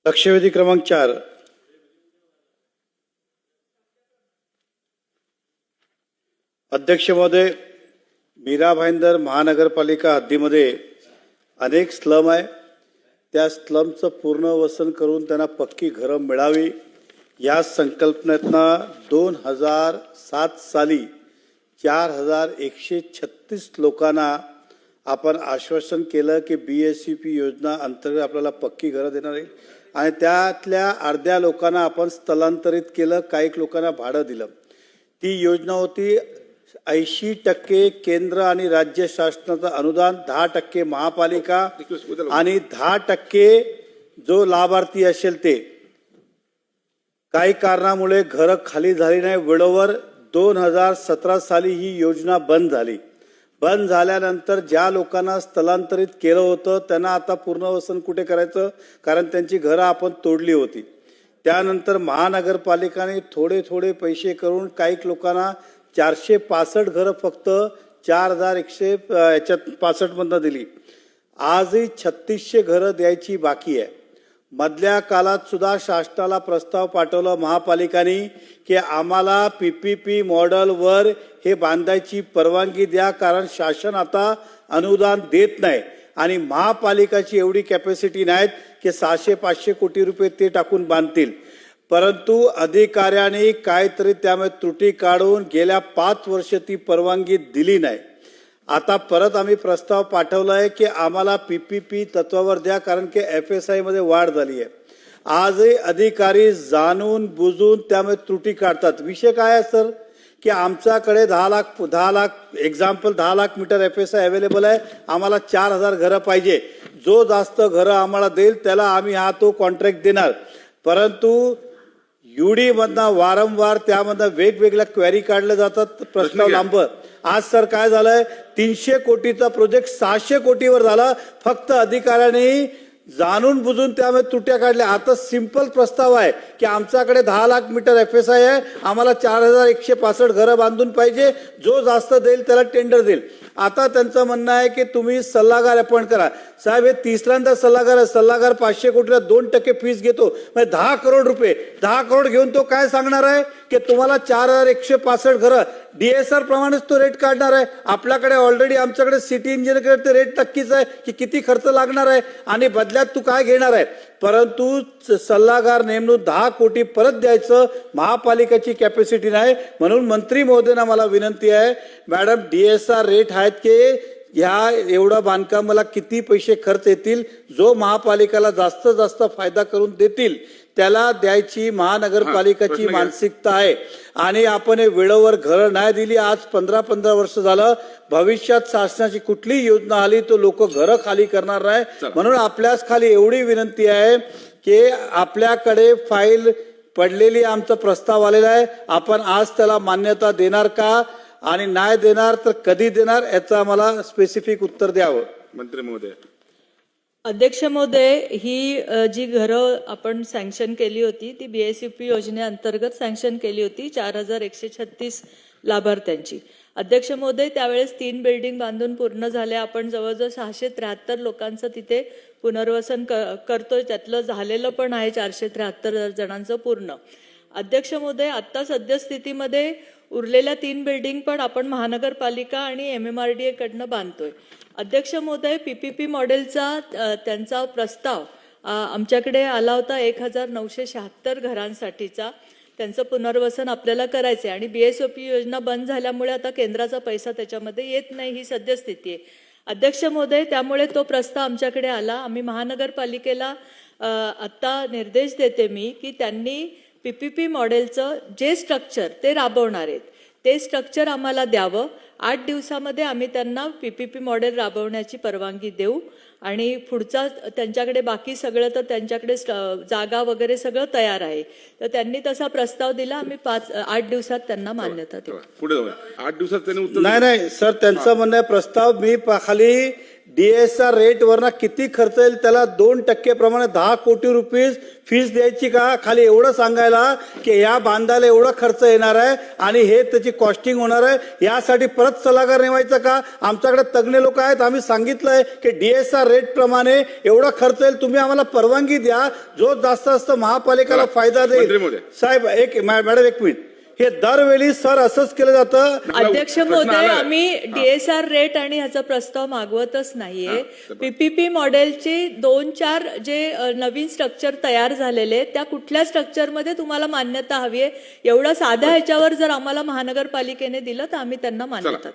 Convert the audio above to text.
लक्षवेधी क्रमांक 4. अध्यक्ष महोदय, मीरा भाईंदर महानगरपालिका हद्दीमध्ये अनेक स्लम आहे. त्या स्लमचं पुनर्वसन करून त्यांना पक्की घरं मिळावी या संकल्पनेतनं 2007 साली 4136 लोकांना आपण आश्वासन केलं की BSCP योजना अंतर्गत आपल्याला पक्की घरं देणार आहे आणि त्यातल्या अर्ध्या लोकांना आपण स्थलांतरित केलं, काही लोकांना भाडं दिलं. ती योजना होती 80% केंद्र आणि राज्य शासनाचं अनुदान, 10% महापालिका आणि 10% जो लाभार्थी असेल ते. काही कारणामुळे घरं खाली झाली नाही. वेळोवर 2017 साली ही योजना बंद झाली. बंद झाल्यानंतर ज्या लोकांना स्थलांतरित केलं होतं त्यांना आता पुनर्वसन कुठे करायचं, कारण त्यांची घरं आपण तोडली होती. त्यानंतर महानगरपालिकाने थोडे थोडे पैसे करून काही लोकांना 465 घरं फक्त 4165 मधनं दिली. आजही 3600 घरं द्यायची बाकी आहे. मधल्या काळात सुद्धा शासनाला प्रस्ताव पाठवला महापालिकाने की आम्हाला PPP मॉडेलवर हे बांधायची परवानगी द्या, कारण शासन आता अनुदान देत नाही आणि महापालिकाची एवढी कॅपॅसिटी नाहीत की 600-500 कोटी रुपये ते टाकून बांधतील. परंतु अधिकाऱ्यांनी काहीतरी त्यामध्ये त्रुटी काढून गेल्या 5 वर्ष ती परवानगी दिली नाही. आता परत आम्ही प्रस्ताव पाठवला आहे की आम्हाला PPP तत्वावर द्या, कारण की FSI मध्ये वाढ झाली आहे. आजही अधिकारी जाणून बुजून त्यामध्ये त्रुटी काढतात. विषय काय आहे सर की आमच्याकडे 10 लाख मीटर FSI अवेलेबल आहे. आम्हाला 4000 घरं पाहिजे. जो जास्त घरं आम्हाला देईल त्याला आम्ही तो कॉन्ट्रॅक्ट देणार. परंतु UD मधनं वारंवार त्यामधनं वेगवेगळ्या क्वेरी काढल्या जातात, प्रस्ताव लांब. आज सर काय झालंय, 300 कोटीचा प्रोजेक्ट 600 कोटीवर झाला. फक्त अधिकाऱ्यांनी जाणून बुजून त्यामध्ये त्रुट्या काढल्या. आता सिंपल प्रस्ताव आहे की आमच्याकडे 10 लाख मीटर FSI आहे, आम्हाला 4165 घरं बांधून पाहिजे, जो जास्त देईल त्याला टेंडर देईल. आता त्यांचं म्हणणं आहे की तुम्ही सल्लागार अपॉइंट करा. साहेब हे तिसऱ्यांदा सल्लागार आहे. सल्लागार 500 कोटीला 2% फीस घेतो, म्हणजे 10 करोड रुपये. 10 करोड घेऊन तो काय सांगणार आहे की तुम्हाला 4165 घरं DSR प्रमाणेच तो रेट काढणार आहे. आपल्याकडे ऑलरेडी आमच्याकडे सिटी इंजिनियर ते रेट नक्कीच आहे की किती खर्च लागणार आहे आणि बदल्यात तू काय घेणार आहे. परंतु सल्लागार नेमणूक 10 कोटी परत द्यायचं महापालिकेची कॅपॅसिटी नाही. म्हणून मंत्री महोदयांना मला विनंती आहे, मॅडम DSR रेट आहेत की ह्या एवढा बांधकामाला किती पैसे खर्च येतील, जो महापालिकेला जास्त जास्त फायदा करून देतील त्याला द्यायची महानगरपालिकेची मानसिकता आहे. आणि आपण वेळेवर घरं नाही दिली. आज 15 वर्ष झालं. भविष्यात शासनाची कुठली योजना आली तो लोक घरं खाली करणार नाही. म्हणून आपल्याच खाली एवढी विनंती आहे की आपल्याकडे फाईल पडलेली आमचा प्रस्ताव आलेला आहे, आपण आज त्याला मान्यता देणार का आणि नाही देणार तर कधी देणार याचं आम्हाला स्पेसिफिक उत्तर द्यावं. मंत्री महोदय. अध्यक्ष महोदय, ही जी घरं आपण सँक्शन केली होती ती BSCP योजनेअंतर्गत सँक्शन केली होती 4136 लाभार्थ्यांची. अध्यक्ष महोदय, त्यावेळेस 3 बिल्डिंग बांधून पूर्ण झाल्या. आपण जवळजवळ 673 लोकांचं तिथे पुनर्वसन करतोय. त्यातलं झालेलं पण आहे 473 जणांचं पूर्ण. अध्यक्ष महोदय, आता सद्यस्थितीमध्ये उरलेल्या 3 बिल्डिंग पण आपण महानगरपालिका आणि MMRDA कडनं बांधतोय. अध्यक्ष महोदय, PPP मॉडेलचा त्यांचा प्रस्ताव आमच्याकडे आला होता 1976 घरांसाठीचा. त्यांचं पुनर्वसन आपल्याला करायचं आहे आणि BSCP योजना बंद झाल्यामुळे आता केंद्राचा पैसा त्याच्यामध्ये येत नाही, ही सद्यस्थिती आहे. अध्यक्ष महोदय, त्यामुळे तो प्रस्ताव आमच्याकडे आला. आम्ही महानगरपालिकेला आत्ता निर्देश देते मी की त्यांनी PPP मॉडेलचं जे स्ट्रक्चर ते राबवणार आहेत ते स्ट्रक्चर आम्हाला द्यावं. 8 दिवसामध्ये आम्ही त्यांना PPP मॉडेल राबवण्याची परवानगी देऊ आणि पुढचा त्यांच्याकडे बाकी सगळं तर त्यांच्याकडे जागा वगैरे सगळं तयार आहे. तर त्यांनी तसा प्रस्ताव दिला. आम्ही 8 दिवसात त्यांना मान्यता देऊ. पुढे 8 दिवसात त्यांनी उत्तर नाही सर, त्यांचं म्हणणं प्रस्ताव मी खाली डीएसआर रेट वरना किती खर्च येईल त्याला 2% प्रमाणे 10 कोटी रुपये फीस द्यायची का? खाली एवढं सांगायला की या बांधायला एवढा खर्च येणार आहे आणि हे त्याची कॉस्टिंग होणार आहे, यासाठी परत सल्लागार नेमायचं का? आमच्याकडे तज्ञ लोक आहेत, आम्ही सांगितलंय की डीएसआर रेट प्रमाणे एवढा खर्च येईल, तुम्ही आम्हाला परवानगी द्या, जो जास्त महापालिकेला फायदा देईल. साहेब मॅडम एक मिनिट, हे दरवेळी सर असंच केलं जातं. अध्यक्ष महोदय, आम्ही डीएसआर रेट आणि ह्याचा प्रस्ताव मागवतच नाहीये. पीपीपी मॉडेलचे 2-4 जे नवीन स्ट्रक्चर तयार झालेले त्या कुठल्या स्ट्रक्चरमध्ये तुम्हाला मान्यता हवी आहे, एवढा साध्या ह्याच्यावर जर आम्हाला महानगरपालिकेने दिलं तर आम्ही त्यांना मान्यता